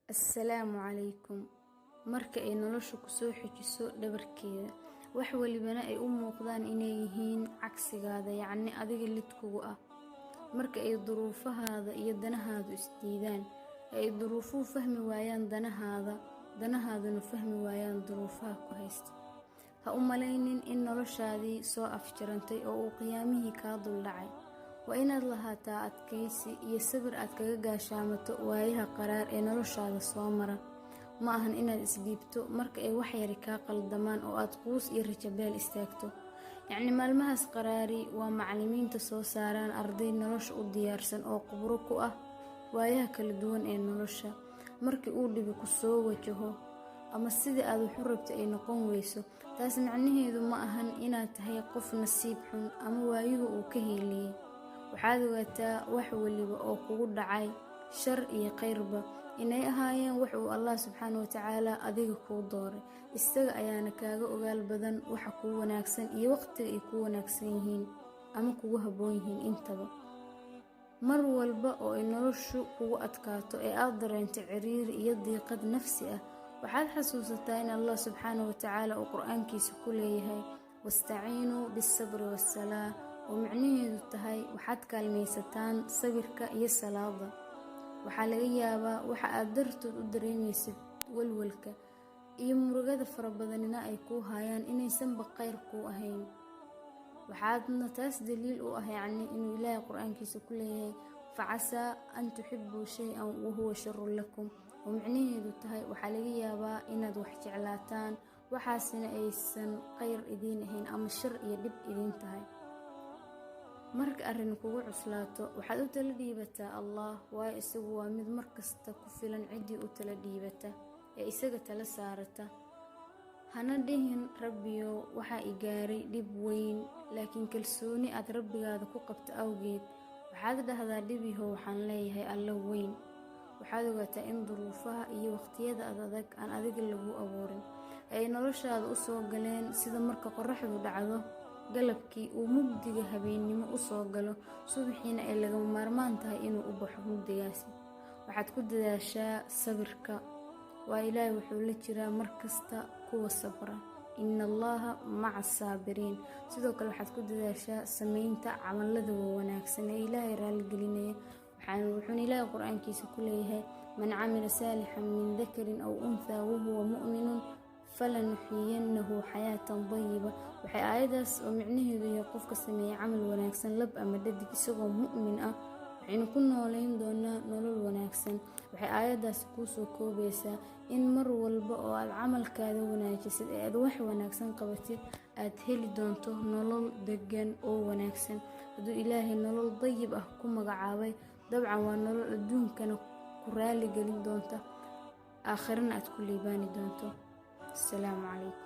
Assalaamu calaykum. Marka ay noloshu ku soo xejiso dhabarkeeda, wax walibana ay u muuqdaan inay yihiin cagsigaada, yacni adiga lid kugu ah. Marka ay duruufahaada iyo danahaadu isdiidaan, ay duruufuhu fahmi waayaan danahaaduna fahmi waayaan duruufaha ku haysta. Ha u malaynin in noloshaadii soo afjarantay oo uu qiyaamihii kaa duldhacay. Waa inaad lahaataa adkaysi iyo sabir aad kaga gaashaamato waayaha qaraar ee noloshaada soo mara. Ma ahan inaad isdhiibto marka ay wax yari kaa qaldamaan oo aad quus iyo rajabeel istaagto. Yacni maalmahaas qaraari waa macallimiinta soo saaraan arday nolosha u diyaarsan oo khubro ku ah waayaha kala duwan ee nolosha. Markii uu dhibi ku soo wajaho ama sidii aad wax u rabtay ay noqon weyso, taas macnaheedu ma ahan inaad tahay qof nasiib xun ama waayuhu uu ka heeliyey. Waxaad ogaataa wax waliba oo kugu dhacay, shar iyo khayrba, inay ahaayeen wax uu Allah subxaanahu wa tacaala adiga kuu dooray. Isaga ayaana kaaga ogaal badan waxa kuu wanaagsan iyo waqtiga ay kuu wanaagsan yihiin ama kugu habboon yihiin intaba. Mar walba oo ay noloshu kugu adkaato ee aad dareento ciriiri iyo diiqad nafsi ah, waxaad xasuusataa in Allah subxaanahu wa tacaala uu qur'aankiisa ku leeyahay wastaciinuu bis-sabri was-salaa, oo macnaheedu tahay waxaad kaalmaysataan sabirka iyo salaada. Waxaa laga yaabaa waxa aad dartood u dareemaysid walwalka iyo murugada farabadanina ay kuu hayaan inaysanba khayr kuu ahayn. waxaadna taas daliil u ah yacni inuu Ilaahay qur'aankiisa ku leeyahay facasaa an tuxibbuu shay-an wa huwa sharrun lakum, oo macnaheedu tahay waxaa laga yaabaa inaad wax jeclaataan waxaasina aysan khayr idiin ahayn ama shar iyo dhib idiin tahay. Marka arrin kugu cuslaato, waxaad u tala dhiibataa Allah, waayo isagu waa mid markasta ku filan ciddii u tala dhiibata ee isaga tala saarata. Hana dhihin Rabbiyow waxaa i gaaray dhib weyn, laakiin kalsooni aad Rabbigaada ku qabto awgeed waxaad dhahdaa dhibihow waxaan leeyahay Alla weyn. Waxaad ogaataa in duruufaha iyo waqtiyada adag aan adiga lagu abuurin ay noloshaada u soo galeen sida marka qorraxdu dhacdo galabkii uu mugdiga habeennimo u soo galo, subaxiina ay lagama maarmaan tahay inuu u baxo mugdigaasi. Waxaad ku dadaashaa sabirka, waa Ilaahay wuxuu la jiraa markasta kuwa sabra. Inna Allaha maca saabiriin. Sidoo kale waxaad ku dadaashaa samaynta camallada wanaagsan ee Ilaahay raaligelinaya. wuxuuna Ilaahay qur'aankiisa ku leeyahay man camila saalixan min dakarin aw unthaa wahuwa mu'minun falanuxyiyannahu xayaatan dayiba. waxay aayadaas oo micnaheedu yahay qofka sameeya camal wanaagsan lab ama dhadig isagoo mu'min ah waxaynu ku nooleyn doonaa nolol wanaagsan. waxay aayadaas kuu soo koobaysaa in mar walba oo aad camalkaada wanaajisid ee aad wax wanaagsan qabatid aad heli doonto nolol degan oo wanaagsan. hadduu Ilaahay nolol dayib ah ku magacaabay, dabcan waa nolol adduunkana ku raali gelin doonta, aakhirana aad ku liibaani doonto. Assalaamu calaykum.